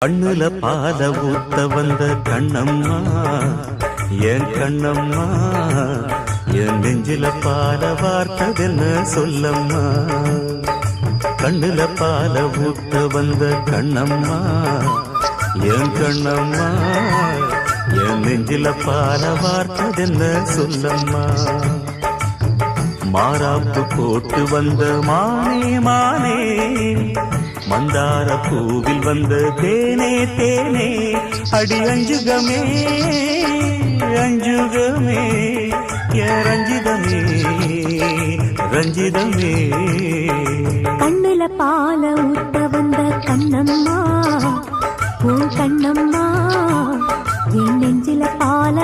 கண்ணுல பால ஊத்த வந்த கண்ணம்மா என் கண்ணம்மா என் நெஞ்சில பால வார்த்ததென்ன சொல்லம்மா கண்ணுல பால ஊத்த வந்த கண்ணம்மா என் கண்ணம்மா என் நெஞ்சில பால வார்த்ததென்ன சொல்லம்மா மாறாப்பு போட்டு வந்த மானே மானே மந்தார பூவில் வந்த தேனே தேனே அடி அஞ்சுகமே அஞ்சுகமே ரஞ்சிதமே ரஞ்சிதமே கண்ணுல பால ஊத்த வந்த கண்ணம்மா உன் கண்ணம்மா என் நெஞ்சில பால